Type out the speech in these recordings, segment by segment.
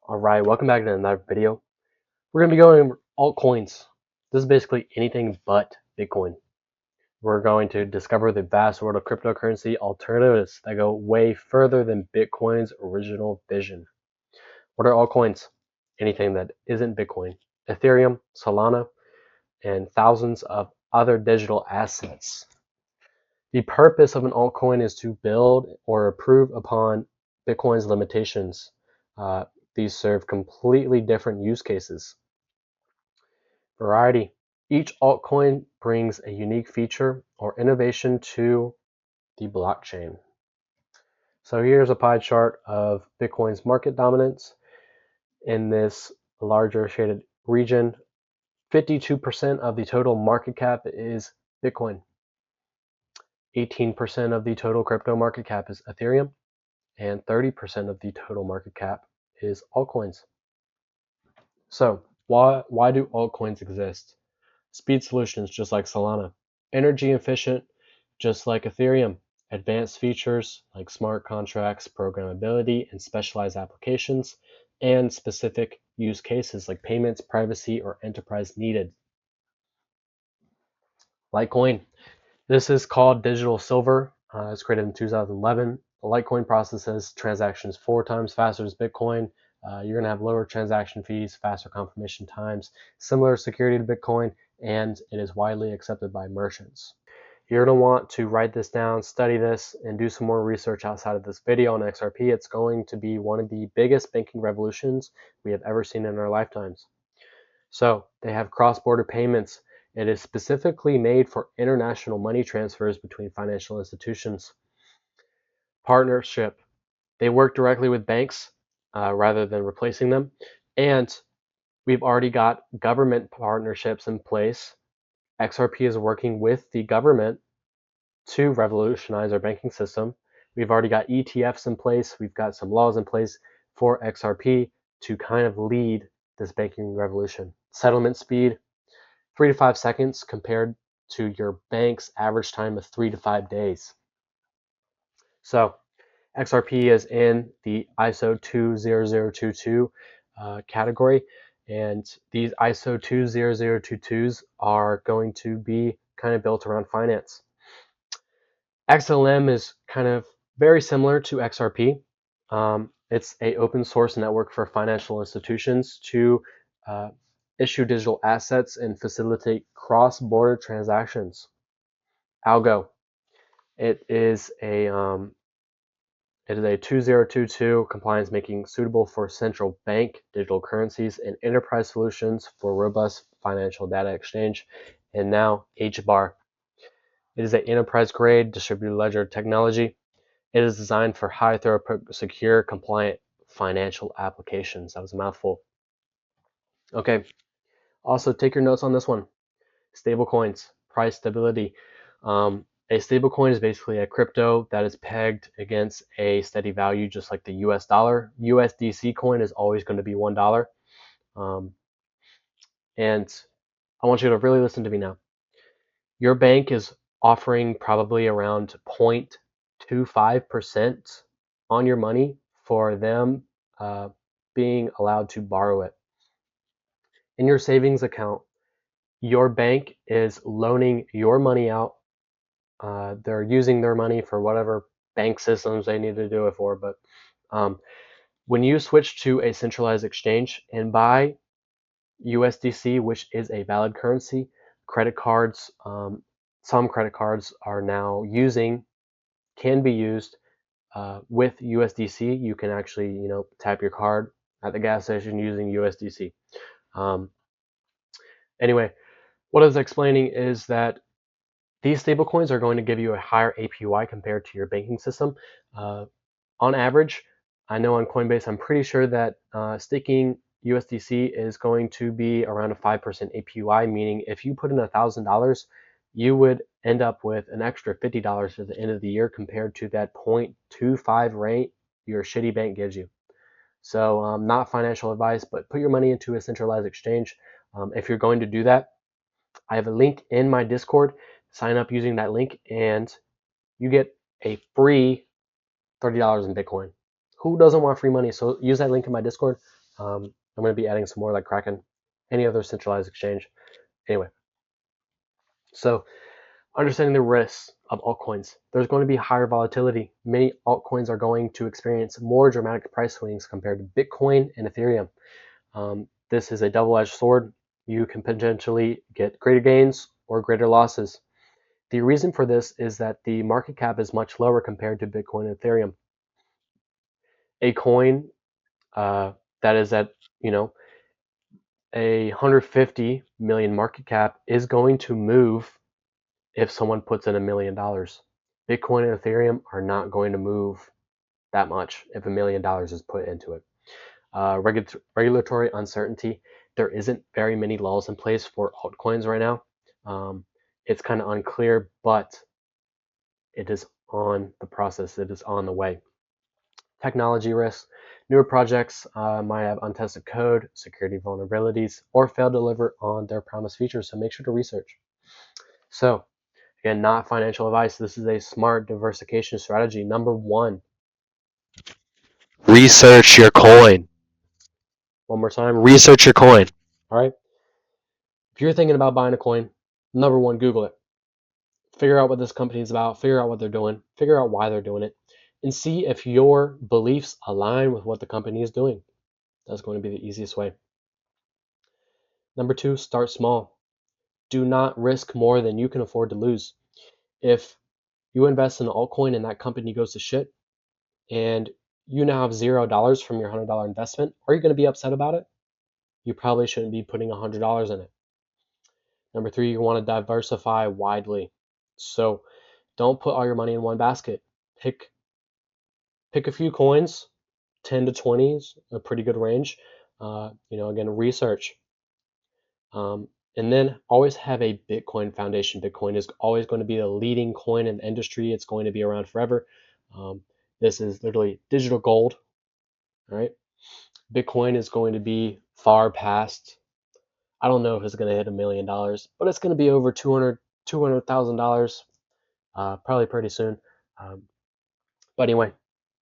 Alright, welcome back to another video. We're going to be going over altcoins. This is basically anything but Bitcoin. We're going to discover the vast world of cryptocurrency alternatives that go way further than Bitcoin's original vision. What are altcoins? Anything that isn't Bitcoin. Ethereum, Solana, and thousands of other digital assets. The purpose of an altcoin is to build or improve upon Bitcoin's limitations. These serve completely different use cases. Variety. Each altcoin brings a unique feature or innovation to the blockchain. So here's a pie chart of Bitcoin's market dominance. In this larger shaded region, 52% of the total market cap is Bitcoin. 18% of the total crypto market cap is Ethereum, and 30% of the total market cap is altcoins. So why do altcoins exist? Speed solutions just like Solana, energy efficient just like Ethereum, advanced features like smart contracts, programmability, and specialized applications, and specific use cases like payments, privacy, or enterprise needed. Litecoin. This is called digital silver. It was created in 2011. The Litecoin processes transactions 4 times faster as Bitcoin. You're going to have lower transaction fees, faster confirmation times, similar security to Bitcoin, and it is widely accepted by merchants. You're going to want to write this down, study this, and do some more research outside of this video on XRP. It's going to be one of the biggest banking revolutions we have ever seen in our lifetimes. So they have cross-border payments. It is specifically made for international money transfers between financial institutions. Partnership. They work directly with banks rather than replacing them. And we've already got government partnerships in place. XRP is working with the government to revolutionize our banking system. We've already got ETFs in place. We've got some laws in place for XRP to kind of lead this banking revolution. Settlement speed, 3 to 5 seconds compared to your bank's average time of 3 to 5 days. So XRP is in the ISO 20022 category, and these ISO 20022s are going to be kind of built around finance. XLM is kind of very similar to XRP. It's an open source network for financial institutions to issue digital assets and facilitate cross-border transactions. Algo. It is a 2022 compliance making suitable for central bank digital currencies and enterprise solutions for robust financial data exchange. And now HBAR. It is an enterprise-grade distributed ledger technology. It is designed for high throughput, secure, compliant financial applications. That was a mouthful. Okay. Also, take your notes on this one. Stablecoins, price stability. A stablecoin is basically a crypto that is pegged against a steady value, just like the US dollar. USDC coin is always going to be $1. And I want you to really listen to me now. Your bank is offering probably around 0.25% on your money for them being allowed to borrow it. In your savings account, your bank is loaning your money out. They're using their money for whatever bank systems they need to do it for. But when you switch to a centralized exchange and buy USDC, which is a valid currency, credit cards, some credit cards are now can be used with USDC. You can actually, tap your card at the gas station using USDC. Anyway, what I was explaining is that these stablecoins are going to give you a higher APY compared to your banking system. On average, I know on Coinbase, I'm pretty sure that staking USDC is going to be around a 5% APY, meaning if you put in $1,000, you would end up with an extra $50 at the end of the year compared to that 0.25 rate your shitty bank gives you. So not financial advice, but put your money into a centralized exchange. If you're going to do that, I have a link in my Discord. Sign up using that link and you get a free $30 in Bitcoin. Who doesn't want free money? So use that link in my Discord. I'm going to be adding some more like Kraken, any other centralized exchange. Anyway, so understanding the risks of altcoins. There's going to be higher volatility. Many altcoins are going to experience more dramatic price swings compared to Bitcoin and Ethereum. This is a double-edged sword. You can potentially get greater gains or greater losses. The reason for this is that the market cap is much lower compared to Bitcoin and Ethereum. A coin that is at, a 150 million market cap is going to move if someone puts in $1 million. Bitcoin and Ethereum are not going to move that much if $1 million is put into it. Regulatory uncertainty. There isn't very many laws in place for altcoins right now. It's kind of unclear, but it is on the process. It is on the way. Technology risks. Newer projects might have untested code, security vulnerabilities, or fail to deliver on their promised features, so make sure to research. So, again, not financial advice. This is a smart diversification strategy. Number one, research your coin. One more time, research your coin. All right. If you're thinking about buying a coin, number one, Google it. Figure out what this company is about, figure out what they're doing, figure out why they're doing it, and see if your beliefs align with what the company is doing. That's going to be the easiest way. Number two, start small. Do not risk more than you can afford to lose. If you invest in an altcoin and that company goes to shit and you now have $0 from your $100 investment, are you going to be upset about it? You probably shouldn't be putting $100 in it. Number three, you want to diversify widely. So don't put all your money in one basket. Pick a few coins, 10 to 20 is a pretty good range. Again, research. And then always have a Bitcoin foundation. Bitcoin is always going to be the leading coin in the industry. It's going to be around forever. This is literally digital gold. All right. Bitcoin is going to be far past. I don't know if it's going to hit $1 million, but it's going to be over $200,000 probably pretty soon. But anyway,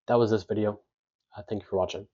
that was this video. Thank you for watching.